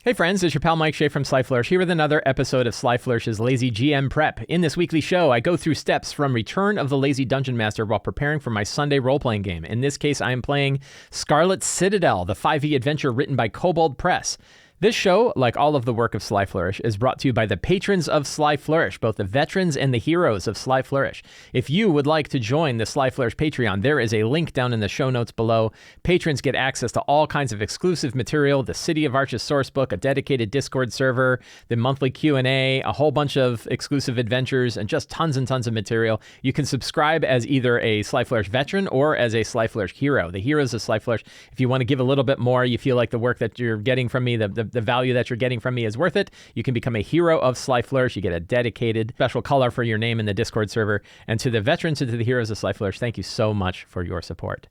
Hey friends, it's your pal Mike Shea from Sly Flourish here with another episode of Sly Flourish's Lazy GM Prep. In this weekly show, I go through steps from Return of the Lazy Dungeon Master while preparing for my Sunday role-playing game. In this case, I am playing Scarlet Citadel, the 5e adventure written by Kobold Press. This show, like all of the work of Sly Flourish, is brought to you by the patrons of Sly Flourish, both the veterans and the heroes of Sly Flourish. If you would like to join the Sly Flourish Patreon, there is a link down in the show notes below. Patrons get access to all kinds of exclusive material, the City of Arches sourcebook, a dedicated Discord server, the monthly Q&A, a whole bunch of exclusive adventures, and just tons and tons of material. You can subscribe as either a Sly Flourish veteran or as a Sly Flourish hero. The heroes of Sly Flourish, if you want to give a little bit more, you feel like the work that you're getting from me, the value that you're getting from me is worth it, you can become a hero of Sly Flourish. You get a dedicated special color for your name in the Discord server. And to the veterans and to the heroes of Sly Flourish, thank you so much for your support.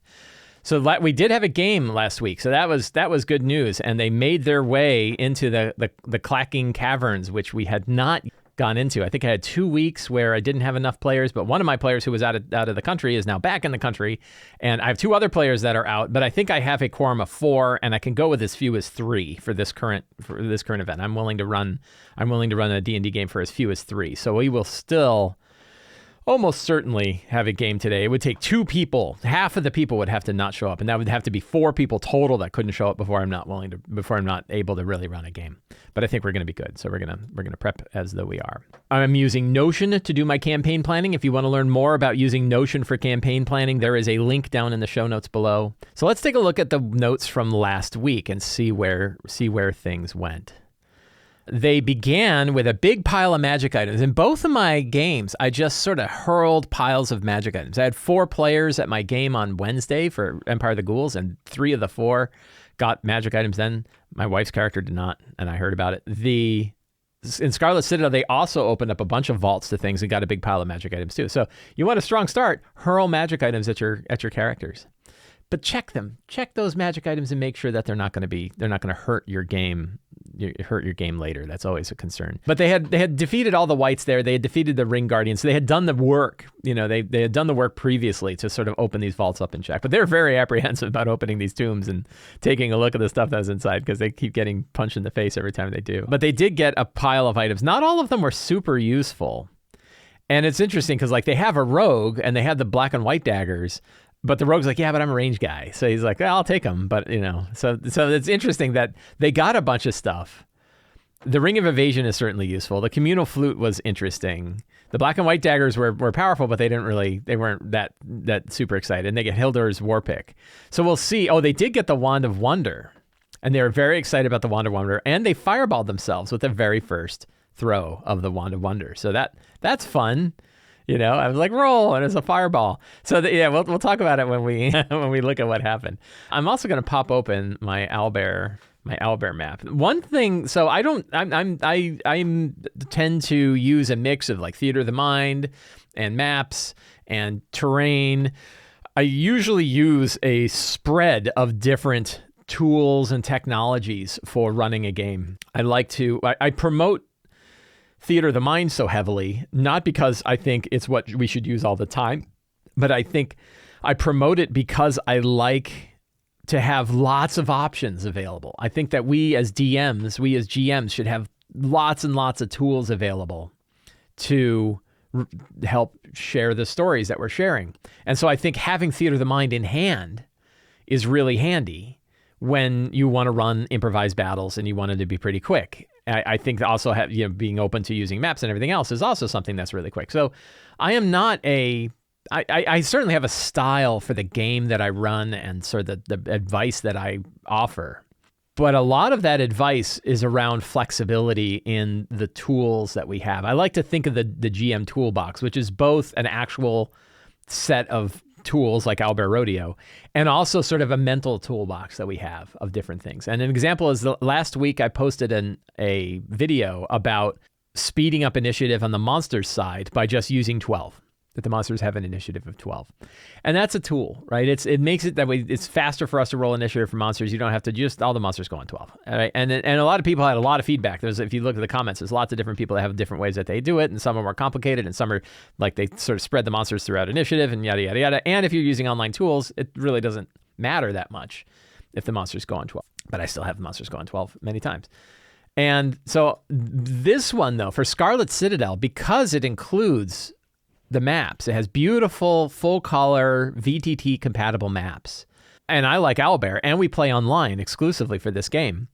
So we did have a game last week, so that was good news. And they made their way into the Clacking Caverns, which we had not gone into. I think I had 2 weeks where I didn't have enough players, but one of my players who was out of the country is now back in the country, and I have two other players that are out, but I think I have a quorum of 4, and I can go with as few as 3 for this current event. I'm willing to run a D&D game for as few as 3. So we will still almost certainly have a game today. It would take 2 people. Half of the people would have to not show up, and that would have to be 4 people total that couldn't show up before I'm not able to really run a game. But I think we're going to be good. So we're going to prep as though we are. I'm using Notion to do my campaign planning. If you want to learn more about using Notion for campaign planning, there is a link down in the show notes below. So let's take a look at the notes from last week and see where things went. They began with a big pile of magic items. In both of my games, I just sort of hurled piles of magic items. I had 4 players at my game on Wednesday for Empire of the Ghouls, and 3 of the 4 got magic items then. My wife's character did not, and I heard about it. In Scarlet Citadel, they also opened up a bunch of vaults to things and got a big pile of magic items too. So you want a strong start, hurl magic items at your characters. But check them. Check those magic items and make sure that they're not going to hurt your game. Hurt your game later. That's always a concern. But they had defeated all the whites there. They had defeated the Ring Guardians. So they had done the work. They had done the work previously to sort of open these vaults up and check. But they're very apprehensive about opening these tombs and taking a look at the stuff that's inside because they keep getting punched in the face every time they do. But they did get a pile of items. Not all of them were super useful. And it's interesting because they have a rogue and they had the black and white daggers. But the rogue's like, yeah, but I'm a range guy. So he's like, I'll take them. But, so it's interesting that they got a bunch of stuff. The Ring of Evasion is certainly useful. The Communal Flute was interesting. The black and white daggers were powerful, but they weren't that super excited. And they get Hildur's War Pick. So we'll see. Oh, they did get the Wand of Wonder. And they were very excited about the Wand of Wonder. And they fireballed themselves with the very first throw of the Wand of Wonder. So that's fun. I was like, roll, and it's a fireball. So we'll talk about it when we look at what happened. I'm also going to pop open my owlbear map. One thing, so I tend to use a mix of theater of the mind and maps and terrain. I usually use a spread of different tools and technologies for running a game. I promote theater of the mind so heavily, not because I think it's what we should use all the time, but I think I promote it because I like to have lots of options available. I think that we as GMs should have lots and lots of tools available to help share the stories that we're sharing. And so I think having theater of the mind in hand is really handy when you want to run improvised battles and you want it to be pretty quick. I think also being open to using maps and everything else is also something that's really quick. So I am not I certainly have a style for the game that I run and sort of the advice that I offer. But a lot of that advice is around flexibility in the tools that we have. I like to think of the GM toolbox, which is both an actual set of tools like Owlbear Rodeo, and also sort of a mental toolbox that we have of different things. And an example is last week I posted a video about speeding up initiative on the monsters side by just using 12. That the monsters have an initiative of 12. And that's a tool, right? It makes it that way. It's faster for us to roll initiative for monsters. You don't have to just, all the monsters go on 12. Right? And a lot of people had a lot of feedback. If you look at the comments, there's lots of different people that have different ways that they do it. And some are more complicated and some are they sort of spread the monsters throughout initiative and yada, yada, yada. And if you're using online tools, it really doesn't matter that much if the monsters go on 12. But I still have the monsters go on 12 many times. And so this one, though, for Scarlet Citadel, because it includes the maps, it has beautiful, full-color, VTT-compatible maps. And I like Owlbear, and we play online exclusively for this game.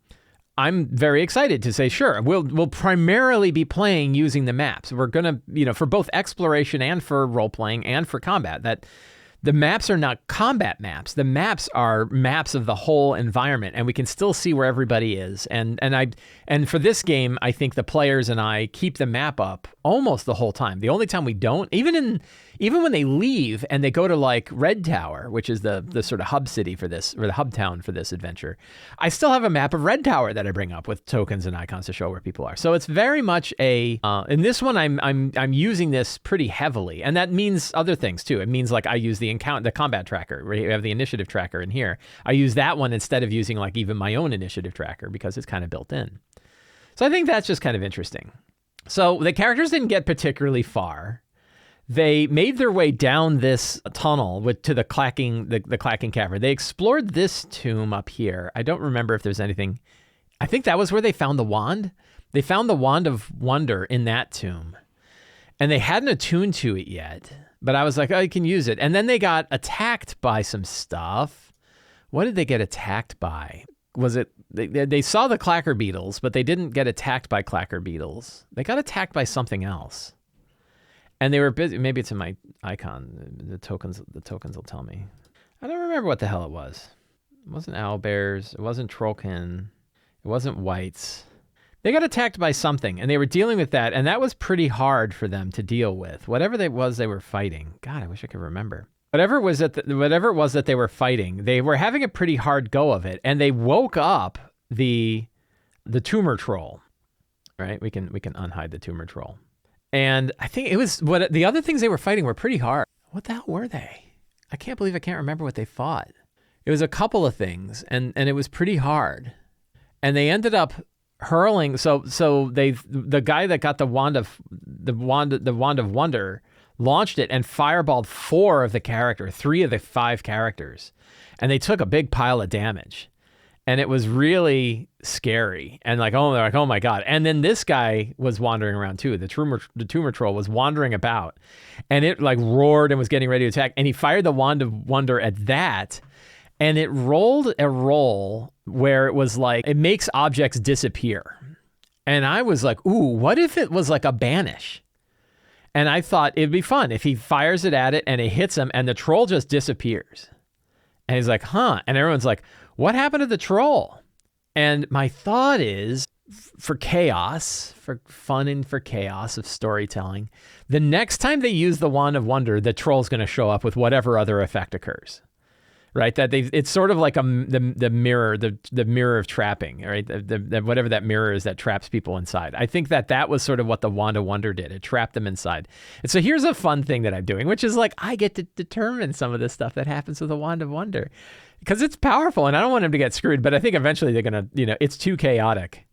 I'm very excited to say, sure, we'll primarily be playing using the maps. We're going to, for both exploration and for role-playing and for combat, that the maps are not combat maps. The maps are maps of the whole environment, and we can still see where everybody is. And for this game, I think the players and I keep the map up almost the whole time. The only time we don't, even when they leave and they go to like Red Tower, which is the sort of hub city for this, or the hub town for this adventure, I still have a map of Red Tower that I bring up with tokens and icons to show where people are. So it's very much in this one, I'm using this pretty heavily, and that means other things too. It means like I use the combat tracker. We have the initiative tracker in here. I use that one instead of using like even my own initiative tracker because it's kind of built in. So I think that's just kind of interesting. So the characters didn't get particularly far. They made their way down this tunnel to the clacking cavern. They explored this tomb up here. I don't remember if there's anything. I think that was where they found the wand. They found the Wand of Wonder in that tomb, and they hadn't attuned to it yet. But I was like, oh, you can use it. And then they got attacked by some stuff. What did they get attacked by? Was it, they saw the clacker beetles, but they didn't get attacked by clacker beetles. They got attacked by something else. And they were busy. Maybe it's in my icon. The tokens will tell me. I don't remember what the hell it was. It wasn't owlbears. It wasn't trollkin. It wasn't whites. They got attacked by something, and they were dealing with that, and that was pretty hard for them to deal with. Whatever it was they were fighting. God, I wish I could remember. Whatever it was that they were fighting, they were having a pretty hard go of it, and they woke up the tumor troll. Right? We can unhide the tumor troll. And I think it was the other things they were fighting were pretty hard. What the hell were they? I can't believe I can't remember what they fought. It was a couple of things, and it was pretty hard. And they ended up hurling. So the guy that got the wand of wonder launched it and fireballed 3 of the 5 characters, and they took a big pile of damage, and it was really scary. And they're like, oh my god. And then this guy was wandering around too. The tumor troll was wandering about, and it like roared and was getting ready to attack. And he fired the Wand of Wonder at that. And it rolled a roll where it was like, it makes objects disappear. And I was like, ooh, what if it was like a banish? And I thought it'd be fun if he fires it at it and it hits him and the troll just disappears. And he's like, huh? And everyone's like, what happened to the troll? And my thought is, for chaos, for fun and for chaos of storytelling, the next time they use the Wand of Wonder, the troll's going to show up with whatever other effect occurs. Right, it's sort of like the mirror, the mirror of trapping, right? The whatever that mirror is that traps people inside. I think that was sort of what the Wand of Wonder did. It trapped them inside. And so here's a fun thing that I'm doing, which is like I get to determine some of the stuff that happens with the Wand of Wonder because it's powerful, and I don't want them to get screwed. But I think eventually they're gonna, it's too chaotic.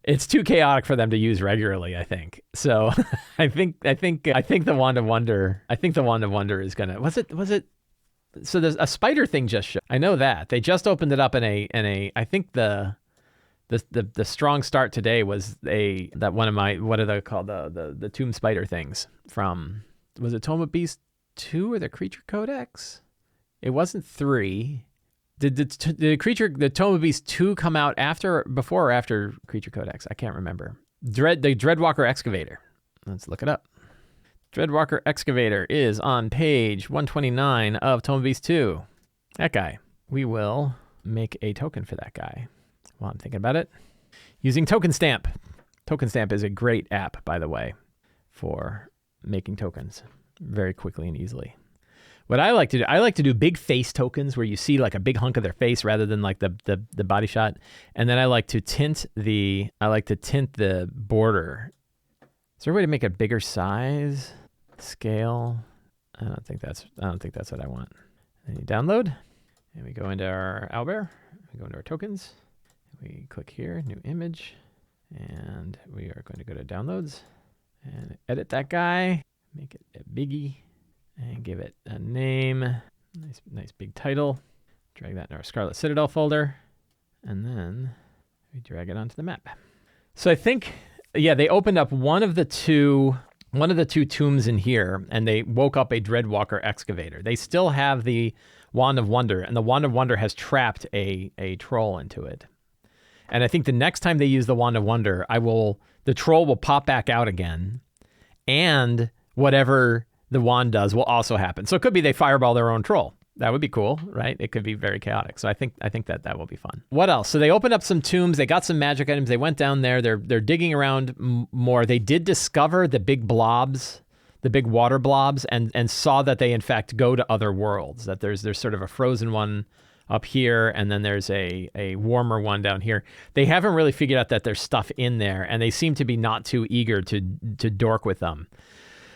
It's too chaotic for them to use regularly, I think. So I think the Wand of Wonder. I think the Wand of Wonder is gonna. Was it? So there's a spider thing just showed. I know that they just opened it up in a. I think the strong start today was what are they called, the tomb spider things from, was it Tome of Beast 2 or the Creature Codex? It wasn't 3. Did the Tome of Beast 2 come out before or after Creature Codex? I can't remember. The Dreadwalker Excavator. Let's look it up. Dreadwalker Excavator is on page 129 of Tome of Beast 2. That guy. We will make a token for that guy while I'm thinking about it. Using Token Stamp. Token Stamp is a great app, by the way, for making tokens very quickly and easily. What I like to do big face tokens where you see like a big hunk of their face rather than like the body shot. And then I like to tint the border. Is there a way to make a bigger size? Scale. I don't think that's what I want. Then you download, and we go into our owlbear. We go into our tokens. We click here, new image, and we are going to go to downloads and edit that guy, make it a biggie, and give it a name. Nice big title. Drag that in our Scarlet Citadel folder, and then we drag it onto the map. So I think, yeah, they opened up one of the two tombs in here, and they woke up a Dreadwalker excavator. They still have the Wand of Wonder, and the Wand of Wonder has trapped a troll into it. And I think the next time they use the Wand of Wonder, the troll will pop back out again, and whatever the wand does will also happen. So it could be they fireball their own troll. That would be cool, right? It could be very chaotic. So I think that will be fun. What else? So they opened up some tombs. They got some magic items. They went down there. They're digging around more. They did discover the big blobs, the big water blobs, and saw that they in fact go to other worlds. That there's sort of a frozen one up here, and then there's a warmer one down here. They haven't really figured out that there's stuff in there, and they seem to be not too eager to dork with them.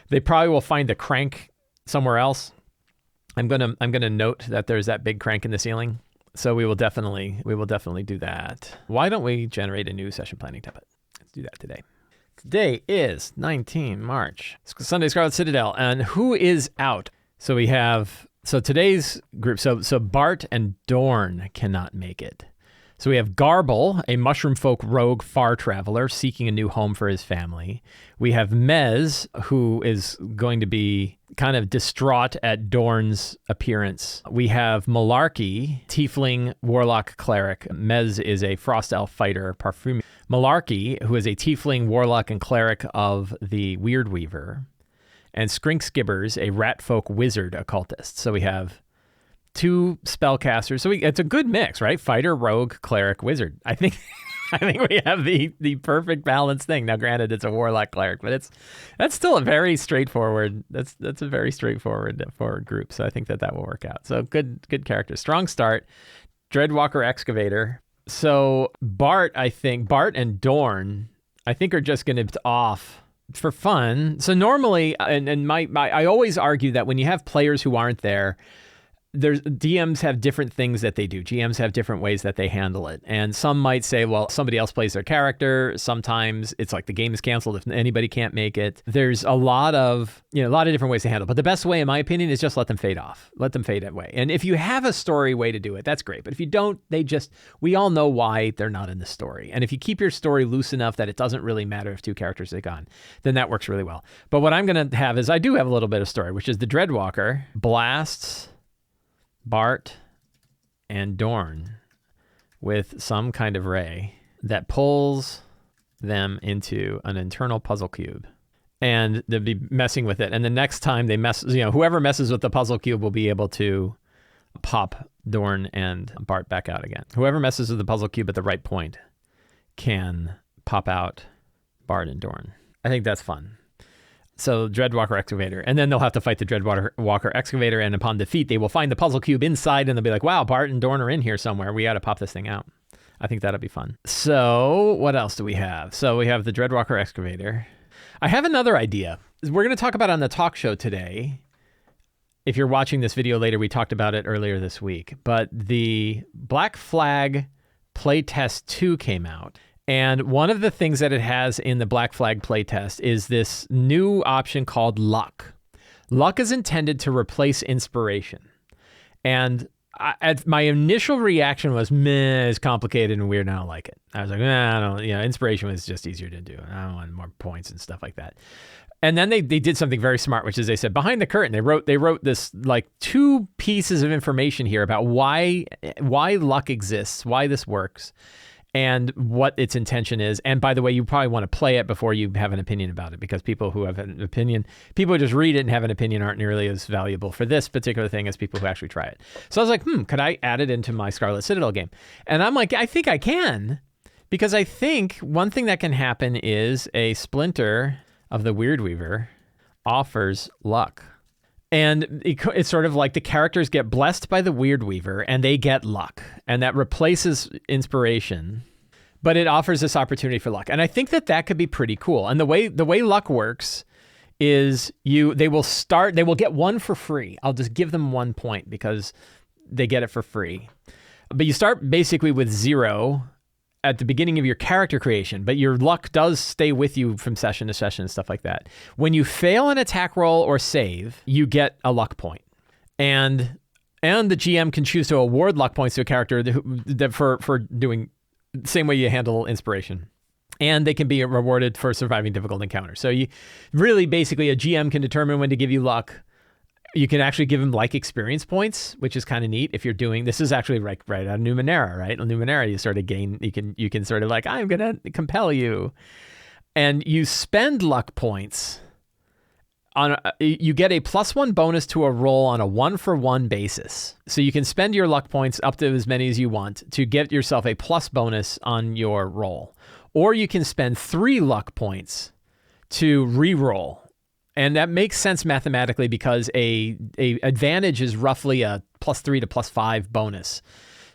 They probably will find the crank somewhere else. I'm gonna note that there's that big crank in the ceiling. So we will definitely do that. Why don't we generate a new session planning template? Let's do that today. Today is 19 March. It's Sunday Scarlet Citadel, and who is out? So we have today's group. So Bart and Dorn cannot make it. So we have Garble, a mushroom folk rogue far traveler seeking a new home for his family. We have Mez, who is going to be kind of distraught at Dorn's appearance. We have Malarkey, tiefling warlock cleric. Mez is a frost elf fighter, parfum. Malarkey, who is a tiefling warlock and cleric of the Weird Weaver. And Skrinkskibbers, a rat folk wizard occultist. So we have 2 spellcasters. So it's a good mix, right? Fighter, rogue, cleric, wizard. I think we have the perfect balanced thing. Now, granted, it's a warlock cleric, but that's still a very straightforward. That's a very straightforward group. So I think that will work out. So good characters. Strong start. Dreadwalker excavator. So Bart and Dorn, I think are just going to off for fun. So normally, and I always argue that when you have players who aren't there, DMs have different things that they do. GMs have different ways that they handle it. And some might say, well, somebody else plays their character. Sometimes it's like the game is canceled if anybody can't make it. There's a lot of different ways to handle it. But the best way, in my opinion, is just let them fade off. Let them fade away. And if you have a story way to do it, that's great. But if you don't, we all know why they're not in the story. And if you keep your story loose enough that it doesn't really matter if 2 characters are gone, then that works really well. But what I'm going to have is I do have a little bit of story, which is the Dreadwalker blasts Bart and Dorn with some kind of ray that pulls them into an internal puzzle cube, and they'll be messing with it. And the next time they mess, whoever messes with the puzzle cube will be able to pop Dorn and Bart back out again. Whoever messes with the puzzle cube at the right point can pop out Bart and Dorn. I think that's fun. So Dreadwalker excavator, and then they'll have to fight the Dreadwalker excavator, and upon defeat, they will find the puzzle cube inside, and they'll be like, wow, Bart and Dorn are in here somewhere. We got to pop this thing out. I think that'll be fun. So what else do we have? So we have the Dreadwalker excavator. I have another idea. We're going to talk about it on the talk show today. If you're watching this video later, we talked about it earlier this week, but the Black Flag playtest 2 came out. And one of the things that it has in the Black Flag playtest is this new option called luck. Luck is intended to replace inspiration. And my initial reaction was, meh, it's complicated and weird, and I don't like it. I was like, I don't, inspiration was just easier to do. I don't want more points and stuff like that. And then they did something very smart, which is they said behind the curtain, they wrote this like 2 pieces of information here about why luck exists, why this works, and what its intention is. And by the way, you probably want to play it before you have an opinion about it, because people who just read it and have an opinion aren't nearly as valuable for this particular thing as people who actually try it. So I was like, could I add it into my Scarlet Citadel game? And I'm like, I think I can, because I think one thing that can happen is a splinter of the Weird Weaver offers luck. And it's sort of like the characters get blessed by the Weird Weaver and they get luck, and that replaces inspiration, but it offers this opportunity for luck. And I think that could be pretty cool. And the way luck works is they will get 1 for free. I'll just give them 1 point because they get it for free. But you start basically with 0 at the beginning of your character creation, but your luck does stay with you from session to session and stuff like that. When you fail an attack roll or save, you get a luck point. And the GM can choose to award luck points to a character for doing the same way you handle inspiration. And they can be rewarded for surviving difficult encounters. So you really, basically, a GM can determine when to give you luck. You can actually give them like experience points, which is kind of neat. If you're doing, this is actually right out of Numenera, right? On Numenera, you sort of gain, you can sort of like, I'm going to compel you. And you spend luck points on, you get a +1 bonus to a roll on a 1-for-1 basis. So you can spend your luck points up to as many as you want to get yourself a plus bonus on your roll. Or you can spend 3 luck points to re-roll. And that makes sense mathematically because a advantage is roughly a +3 to +5 bonus.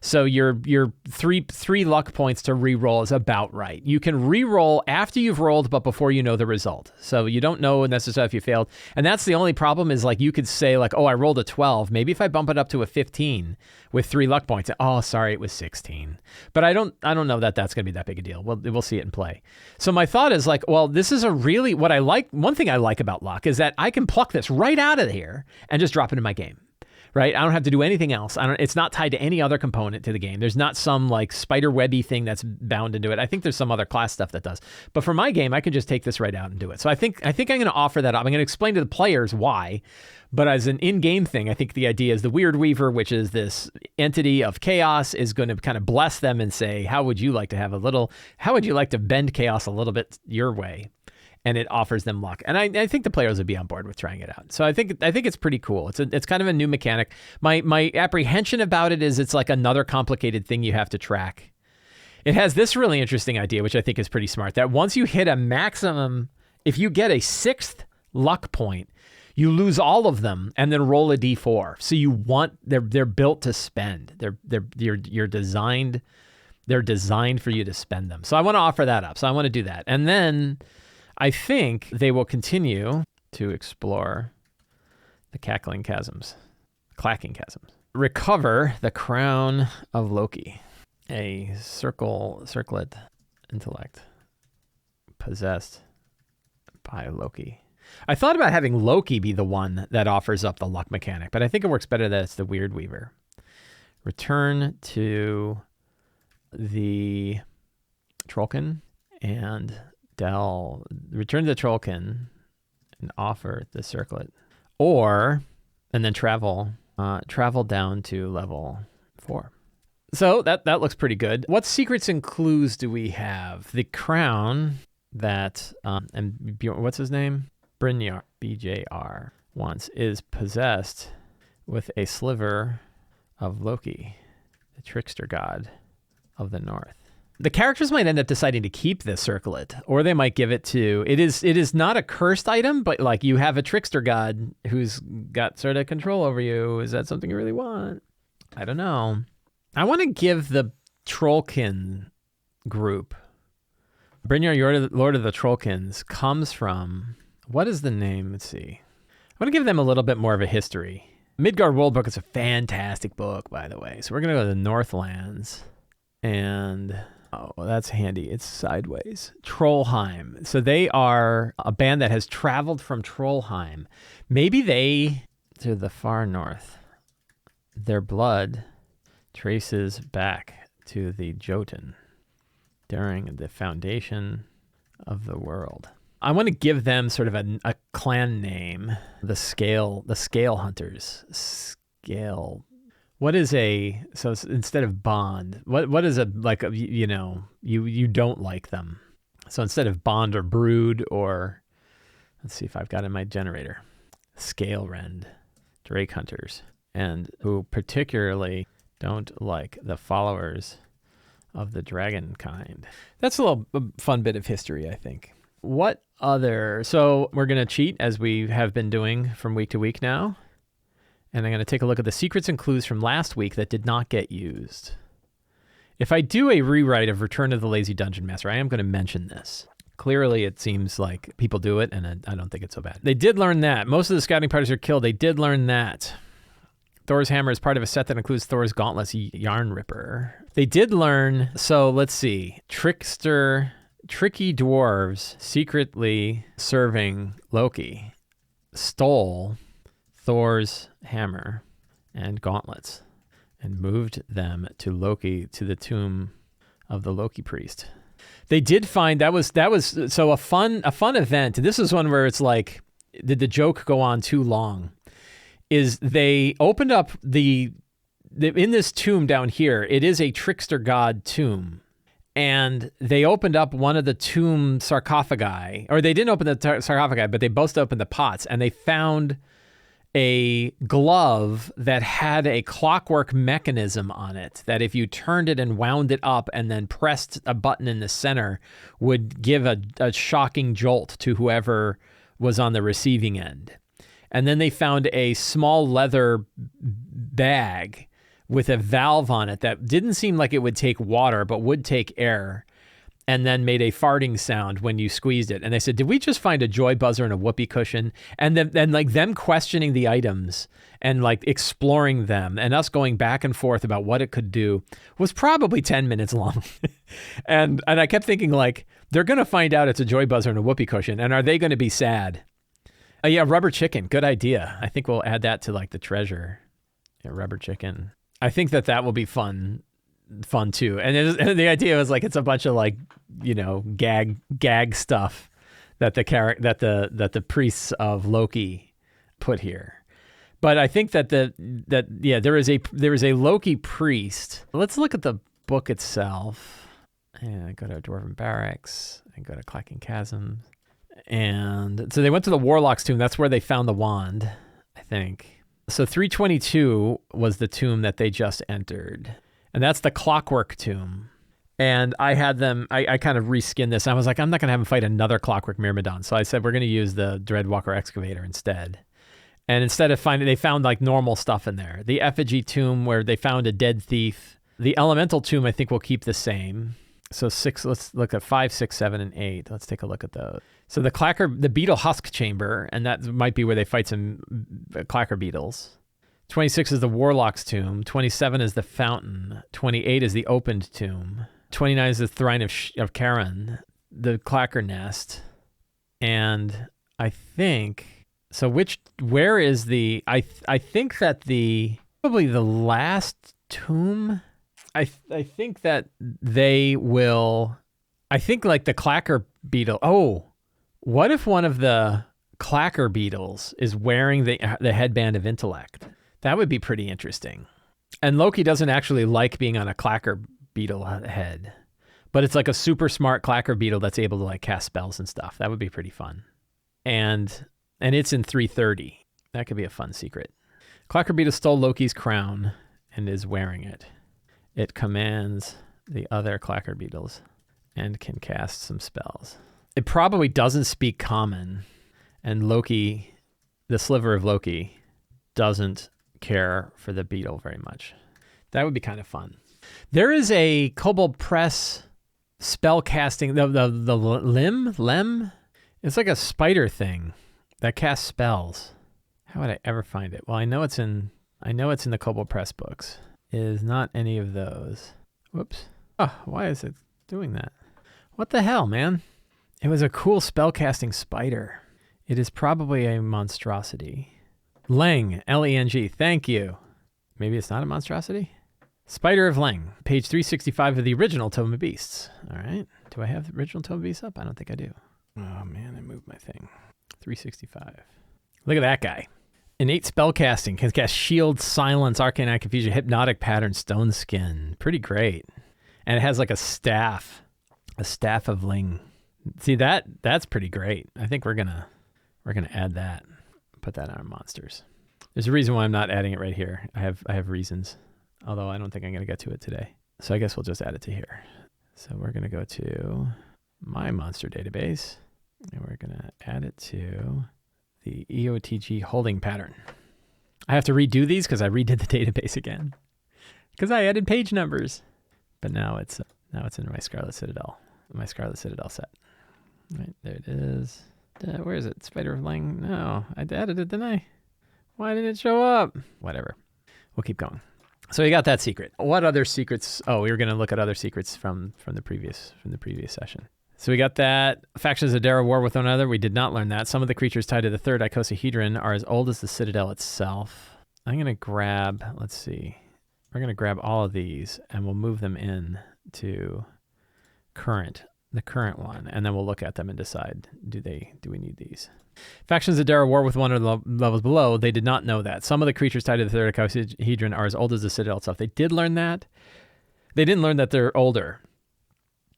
So your three luck points to re-roll is about right. You can re-roll after you've rolled, but before you know the result. So you don't know necessarily if you failed. And that's the only problem is like you could say like, oh, I rolled a 12. Maybe if I bump it up to a 15 with 3 luck points, oh, sorry, it was 16. But I don't know that that's going to be that big a deal. We'll see it in play. So my thought is like, well, this is what I like. One thing I like about luck is that I can pluck this right out of here and just drop it in my game. Right? I don't have to do anything else. It's not tied to any other component to the game. There's not some like spider webby thing that's bound into it. I think there's some other class stuff that does. But for my game, I can just take this right out and do it. So I think I'm going to offer that up. I'm going to explain to the players why. But as an in-game thing, I think the idea is the Weird Weaver, which is this entity of chaos, is going to kind of bless them and say, how would you like to bend chaos a little bit your way? And it offers them luck. And I think the players would be on board with trying it out. So I think it's pretty cool. It's kind of a new mechanic. My apprehension about it is it's like another complicated thing you have to track. It has this really interesting idea, which I think is pretty smart, that once you hit a maximum, if you get a 6th luck point, you lose all of them and then roll a d4. So they're built to spend. They're designed for you to spend them. So I want to offer that up. So I want to do that. And then I think they will continue to explore the clacking chasms. Recover the crown of Loki, a circlet intellect possessed by Loki. I thought about having Loki be the one that offers up the luck mechanic, but I think it works better that it's the Weird Weaver. Return to the Trollkin and return to the Trollkin and offer the circlet, and then travel down to level 4. So that looks pretty good. What secrets and clues do we have? The crown that and what's his name? Brynjar BJR wants is possessed with a sliver of Loki, the trickster god of the north. The characters might end up deciding to keep this circlet, or they might give it to, it is not a cursed item, but like you have a trickster god who's got sort of control over you. Is that something you really want? I don't know. I want to give the Trollkin group, Brynjar, Lord of the Trollkins, comes from, what is the name? Let's see. I want to give them a little bit more of a history. Midgard World Book is a fantastic book, by the way. So we're going to go to the Northlands and... oh, that's handy. It's sideways. Trollheim. So they are a band that has traveled from Trollheim. Maybe they, to the far north, their blood traces back to the Jotun during the foundation of the world. I want to give them sort of a clan name, the Scale Hunters. Scale. What is so instead of bond, what is you don't like them. So instead of bond or brood, or let's see if I've got in my generator, Scale Rend, Drake Hunters, and who particularly don't like the followers of the dragon kind. That's a fun bit of history, I think. So we're going to cheat as we have been doing from week to week now. And I'm going to take a look at the secrets and clues from last week that did not get used. If I do a rewrite of Return of the Lazy Dungeon Master, I am going to mention this. Clearly, it seems like people do it, and I don't think it's so bad. They did learn that. Most of the scouting parties are killed. They did learn that. Thor's hammer is part of a set that includes Thor's gauntlets, Yarn Ripper. They did learn, so let's see. Tricky dwarves secretly serving Loki stole Thor's hammer and gauntlets and moved them to the tomb of the Loki priest. They did find that was so a fun event. This is one where it's like, did the joke go on too long? Is they opened up in this tomb down here, it is a trickster god tomb. And they opened up one of the tomb sarcophagi, or they didn't open the sarcophagi, but they both opened the pots, and they found a glove that had a clockwork mechanism on it that if you turned it and wound it up and then pressed a button in the center would give a shocking jolt to whoever was on the receiving end. And then they found a small leather bag with a valve on it that didn't seem like it would take water, but would take air, and then made a farting sound when you squeezed it. And they said, did we just find a joy buzzer and a whoopee cushion? And then like them questioning the items and like exploring them and us going back and forth about what it could do was probably 10 minutes long. and I kept thinking, like, they're going to find out it's a joy buzzer and a whoopee cushion. And are they going to be sad? Yeah, rubber chicken. Good idea. I think we'll add that to like the treasure. Yeah, rubber chicken. I think that will be fun too. And the idea was like, it's a bunch of like, you know, gag stuff that the priests of Loki put here. But I think that there is a Loki priest. Let's look at the book itself. And I go to Dwarven Barracks. I go to Clacking Chasm. And so they went to the Warlock's tomb. That's where they found the wand, I think. So 322 was the tomb that they just entered. And that's the Clockwork tomb. And I had them, I kind of reskinned this. I was like, I'm not going to have them fight another Clockwork Myrmidon. So I said, we're going to use the Dreadwalker Excavator instead. And instead of they found like normal stuff in there. The Effigy tomb where they found a dead thief. The Elemental tomb, I think, will keep the same. So 6, let's look at 5, 6, 7, and 8. Let's take a look at those. So the Beetle Husk Chamber, and that might be where they fight some Clacker Beetles. 26 is the Warlock's tomb. 27 is the Fountain. 28 is the Opened tomb. 29 is the Thrine of Charon, the Clacker Nest. And I think, so where is I think that probably the last tomb, I think that they will, I think like the Clacker Beetle, what if one of the Clacker Beetles is wearing the headband of intellect? That would be pretty interesting. And Loki doesn't actually like being on a Clacker Beetle head, but it's like a super smart Clacker Beetle that's able to like cast spells and stuff. That would be pretty fun. And it's in 330. That could be a fun secret. Clacker Beetle stole Loki's crown and is wearing it. It commands the other Clacker Beetles and can cast some spells. It probably doesn't speak common, and Loki, the sliver of Loki, doesn't care for the beetle very much. That would be kind of fun. There is a Kobold Press spell casting, the Lem? It's like a spider thing that casts spells. How would I ever find it? Well, I know it's in the Kobold Press books. It is not any of those. Whoops. Oh, why is it doing that? What the hell, man? It was a cool spellcasting spider. It is probably a monstrosity. Leng, L-E-N-G, thank you. Maybe it's not a monstrosity? Spider of Leng, page 365 of the original Tome of Beasts. All right. Do I have the original Tome of Beasts up? I don't think I do. Oh, man, I moved my thing. 365. Look at that guy. Innate spellcasting, can cast Shield, Silence, Arcane Eye, Confusion, Hypnotic Pattern, Stone Skin. Pretty great. And it has like a staff of Ling. See, that's pretty great. I think we're gonna add that. Put that on our monsters. There's a reason why I'm not adding it right here. I have reasons, although I don't think I'm gonna get to it today. So I guess we'll just add it to here. So we're gonna go to my monster database, and we're gonna add it to the EOTG holding pattern. I have to redo these because I redid the database again because I added page numbers. But now it's in my Scarlet Citadel set. Right, there it is. Where is it? Spider of Lang? No, I added it, didn't I? Why didn't it show up? Whatever. We'll keep going. So we got that secret. What other secrets? Oh, we were going to look at other secrets from the previous session. So we got that. Factions of Dara war with one another. We did not learn that. Some of the creatures tied to the third icosahedron are as old as the Citadel itself. I'm going to grab, let's see. We're going to grab all of these and we'll move them in to current the current one, and then we'll look at them and decide, do we need these? Factions that dare war with one of the levels below, they did not know that. Some of the creatures tied to the third icosahedron are as old as the Citadel itself. They did learn that. They didn't learn that they're older.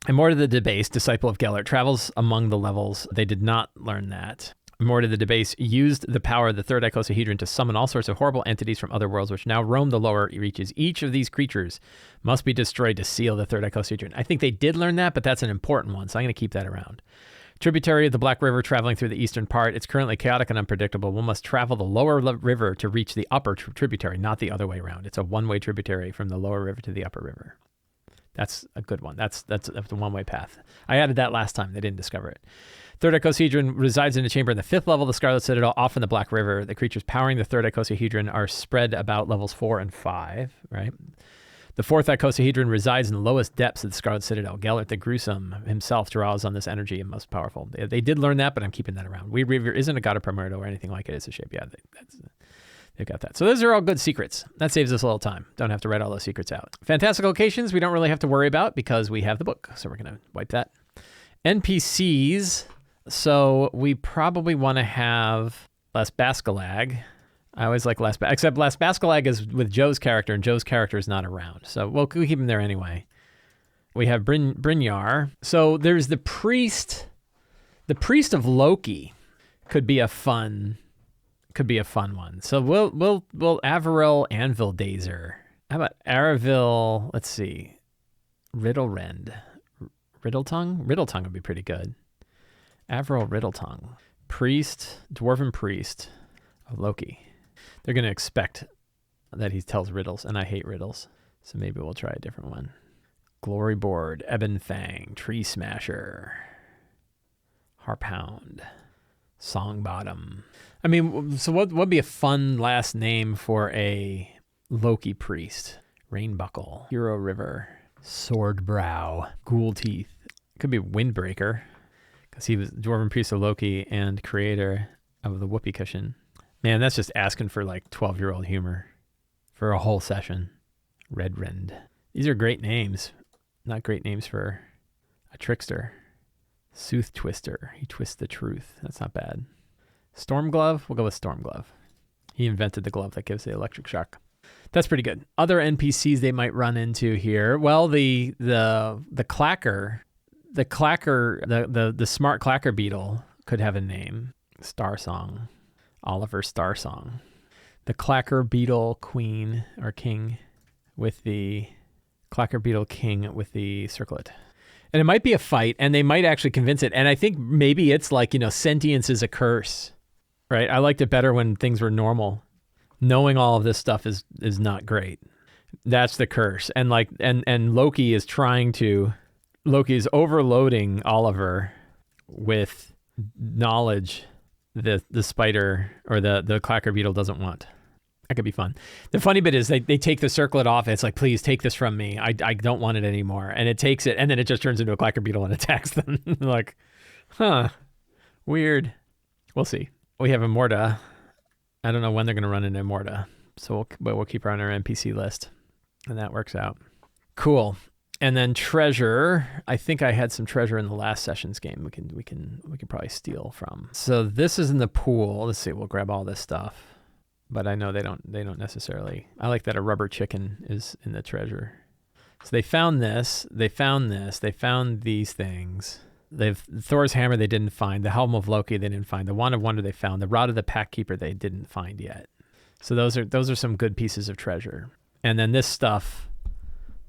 And more to the debased, disciple of Gellert, travels among the levels. They did not learn that. More to the debased, used the power of the third icosahedron to summon all sorts of horrible entities from other worlds, which now roam the lower reaches. Each of these creatures must be destroyed to seal the third icosahedron. I think they did learn that, but that's an important one, so I'm going to keep that around. Tributary of the Black River traveling through the eastern part. It's currently chaotic and unpredictable. One must travel the lower river to reach the upper tributary, not the other way around. It's a one-way tributary from the lower river to the upper river. That's a good one. That's a one-way path. I added that last time. They didn't discover it. Third icosahedron resides in a chamber in the 5th level of the Scarlet Citadel, off in the Black River. The creatures powering the third icosahedron are spread about levels 4 and 5, right? The 4th icosahedron resides in the lowest depths of the Scarlet Citadel. Gellert the Gruesome himself draws on this energy and most powerful. They did learn that, but I'm keeping that around. Weird Reaver isn't a god of Primordial or anything like it. It's a shape. Yeah, they've got that. So those are all good secrets. That saves us a little time. Don't have to write all those secrets out. Fantastic locations we don't really have to worry about because we have the book. So we're going to wipe that. NPCs. So we probably want to have Les Bascalag. I always like except Les Bascalag is with Joe's character, and Joe's character is not around. So we'll keep him there anyway. We have Brynjar. So there's the priest. The priest of Loki could be a fun one. So we'll Averil Anvildazer. How about Aravil? Let's see. Riddlerend. Riddletongue? Riddletongue would be pretty good. Averil Riddletongue. Priest, dwarven priest of Loki. They're going to expect that he tells riddles, and I hate riddles. So maybe we'll try a different one. Glory Board, Ebon Fang, Tree Smasher, Harpound, Songbottom. I mean, so what would be a fun last name for a Loki priest? Rainbuckle, Hero River, Swordbrow, Ghoul Teeth. Could be Windbreaker, because he was dwarven priest of Loki and creator of the Whoopee Cushion. Man, that's just asking for like 12-year-old humor for a whole session. Redrend. These are great names. Not great names for a trickster. Sooth Twister. He twists the truth. That's not bad. Stormglove. We'll go with Stormglove. He invented the glove that gives the electric shock. That's pretty good. Other NPCs they might run into here. Well, the clacker, the smart clacker beetle could have a name. Starsong. Oliver Starsong. The clacker beetle queen or king with the clacker beetle king with the circlet. And it might be a fight, and they might actually convince it. And I think maybe it's like, sentience is a curse, right? I liked it better when things were normal. Knowing all of this stuff is not great. That's the curse. And and Loki is overloading Oliver with knowledge the spider or the clacker beetle doesn't want. That could be fun. The funny bit is they take the circlet off. And it's like, please take this from me. I don't want it anymore. And it takes it, and then it just turns into a clacker beetle and attacks them. Like, weird. We'll see. We have Immorta. I don't know when they're going to run into Immorta. So we'll keep her on our NPC list. And that works out. Cool. And then treasure. I think I had some treasure in the last session's game. We can probably steal from. So this is in the pool. Let's see. We'll grab all this stuff. But I know they don't necessarily. I like that a rubber chicken is in the treasure. So they found this. They found this. They found these things. They've Thor's hammer they didn't find. The helm of Loki they didn't find. The wand of wonder they found. The rod of the pack keeper they didn't find yet. So those are some good pieces of treasure. And then this stuff,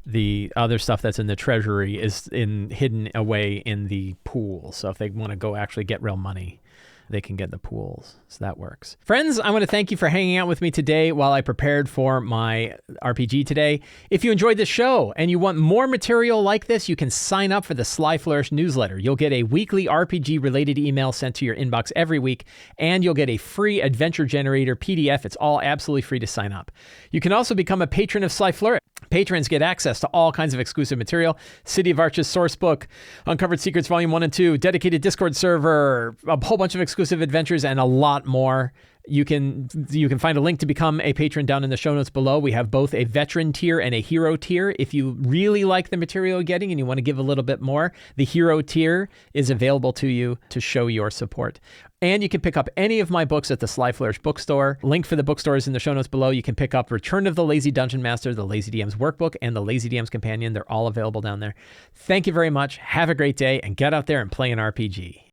the other stuff that's in the treasury is hidden away in the pool. So if they want to go actually get real money, they can get the pools. So that works. Friends, I want to thank you for hanging out with me today while I prepared for my RPG today. If you enjoyed this show and you want more material like this, you can sign up for the Sly Flourish newsletter. You'll get a weekly RPG-related email sent to your inbox every week, and you'll get a free adventure generator PDF. It's all absolutely free to sign up. You can also become a patron of Sly Flourish. Patrons get access to all kinds of exclusive material, City of Arches source book, Uncovered Secrets Volume 1 and 2, dedicated Discord server, a whole bunch of exclusive adventures, and a lot more. You can find a link to become a patron down in the show notes below. We have both a veteran tier and a hero tier. If you really like the material you're getting and you want to give a little bit more, the hero tier is available to you to show your support. And you can pick up any of my books at the Sly Flourish bookstore. Link for the bookstore is in the show notes below. You can pick up Return of the Lazy Dungeon Master, the Lazy DM's Workbook, and the Lazy DM's Companion. They're all available down there. Thank you very much. Have a great day, and get out there and play an RPG.